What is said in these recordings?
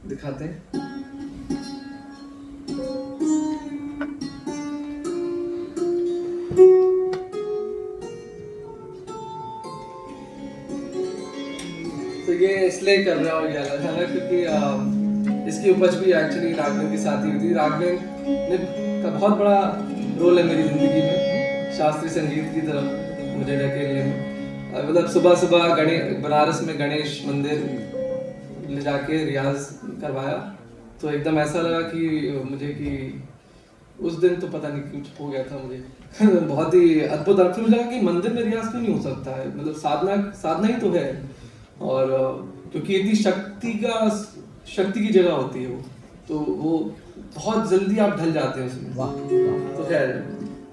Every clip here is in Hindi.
दिखाते हैं। तो ये इसलिए कर रहा हूँ गया था ना, क्योंकि इसकी उपज भी एक्चुअली राघवेन के साथ ही हुई थी। राघवेन ने का बहुत बड़ा रोल है मेरी ज़िंदगी में, शास्त्रीय संगीत की तरफ मुझे ढकेलने में। मतलब सुबह सुबह बनारस में गणेश मंदिर ले जाके रियाज करवाया, तो एकदम ऐसा लगा कि मुझे कि उस दिन तो पता नहीं कुछ हो गया था मुझे बहुत ही अद्भुत। और फिर मुझे लगा कि मंदिर में रियाज क्यों नहीं हो सकता है, मतलब साधना साधना ही तो है। और क्योंकि इतनी शक्ति की जगह होती है वो, तो वो बहुत जल्दी आप ढल जाते हैं उसमें। तो खैर,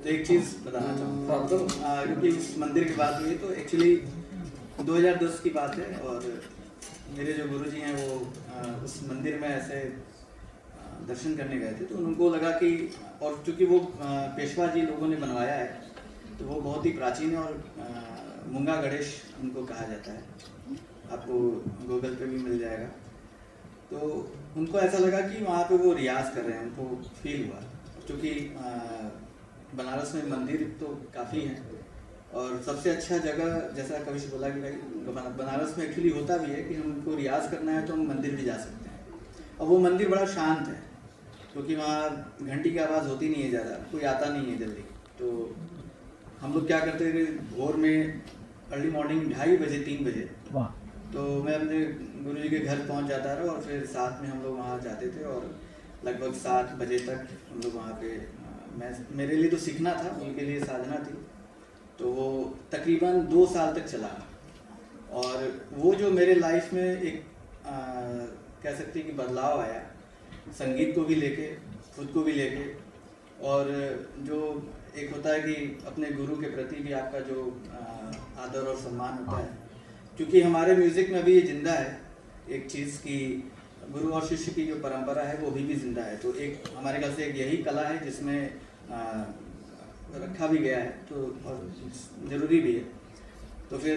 तो एक चीज़ बताना चाहूँगा। हाँ, तो क्योंकि उस मंदिर की बात हुई तो एक्चुअली 2010 की बात है, और मेरे जो गुरुजी हैं वो उस मंदिर में ऐसे दर्शन करने गए थे, तो उनको लगा कि, और चूँकि वो पेशवा जी लोगों ने बनवाया है, तो वो बहुत ही प्राचीन है, और मूंगा गणेश उनको कहा जाता है, आपको गूगल पे भी मिल जाएगा। तो उनको ऐसा लगा कि वहाँ पे वो रियाज कर रहे हैं, उनको फील हुआ। क्योंकि बनारस में मंदिर तो काफ़ी हैं, और सबसे अच्छा जगह, जैसा कविश बोला कि भाई बनारस में एक्चुअली होता भी है कि हमको रियाज करना है तो हम मंदिर भी जा सकते हैं। और वो मंदिर बड़ा शांत है, क्योंकि वहाँ घंटी की आवाज़ होती नहीं है ज़्यादा, कोई आता नहीं है जल्दी। तो हम लोग क्या करते थे, भोर में अर्ली मॉर्निंग 2:30 बजे 3 बजे, तो मैं अपने गुरुजी के घर पहुंच जाता था, और फिर साथ में हम लोग वहाँ जाते थे, और लगभग 7 बजे तक हम लोग वहाँ पे मेरे लिए तो सीखना था, उनके लिए साधना थी। तो वो तकरीबन 2 साल तक चला, और वो जो मेरे लाइफ में एक कह सकते हैं कि बदलाव आया, संगीत को भी लेके, खुद को भी लेके, और जो एक होता है कि अपने गुरु के प्रति भी आपका जो आदर और सम्मान होता है, क्योंकि हमारे म्यूज़िक में अभी ये जिंदा है एक चीज़ कि गुरु और शिष्य की जो परंपरा है वो अभी भी जिंदा है। तो एक हमारे ख्याल से एक यही कला है जिसमें रखा भी गया है, तो और ज़रूरी भी है। तो फिर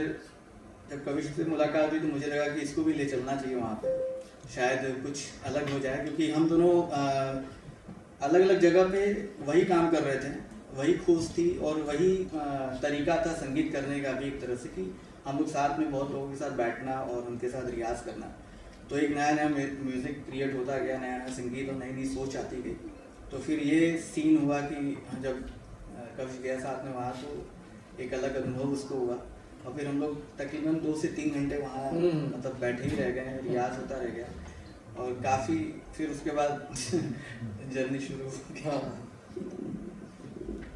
जब कविश से मुलाकात हुई तो मुझे लगा कि इसको भी ले चलना चाहिए वहाँ पे, शायद कुछ अलग हो जाए, क्योंकि हम दोनों अलग अलग जगह पे वही काम कर रहे थे, वही खोज थी, और वही तरीका था संगीत करने का भी, एक तरह से कि हम लोग साथ में बहुत लोगों के साथ बैठना और उनके साथ रियाज करना। तो एक नया नया म्यूज़िक क्रिएट होता गया, नया नया संगीत और नई नई सोच आती गई। तो फिर ये सीन हुआ कि जब कविश गया साथ में वहाँ, तो एक अलग अनुभव उसको हुआ, और फिर हम लोग तकरीबन 2 से 3 घंटे वहाँ मतलब बैठे ही रह गए, रियाज होता रह गया, और काफ़ी फिर उसके बाद जर्नी शुरू हो गई।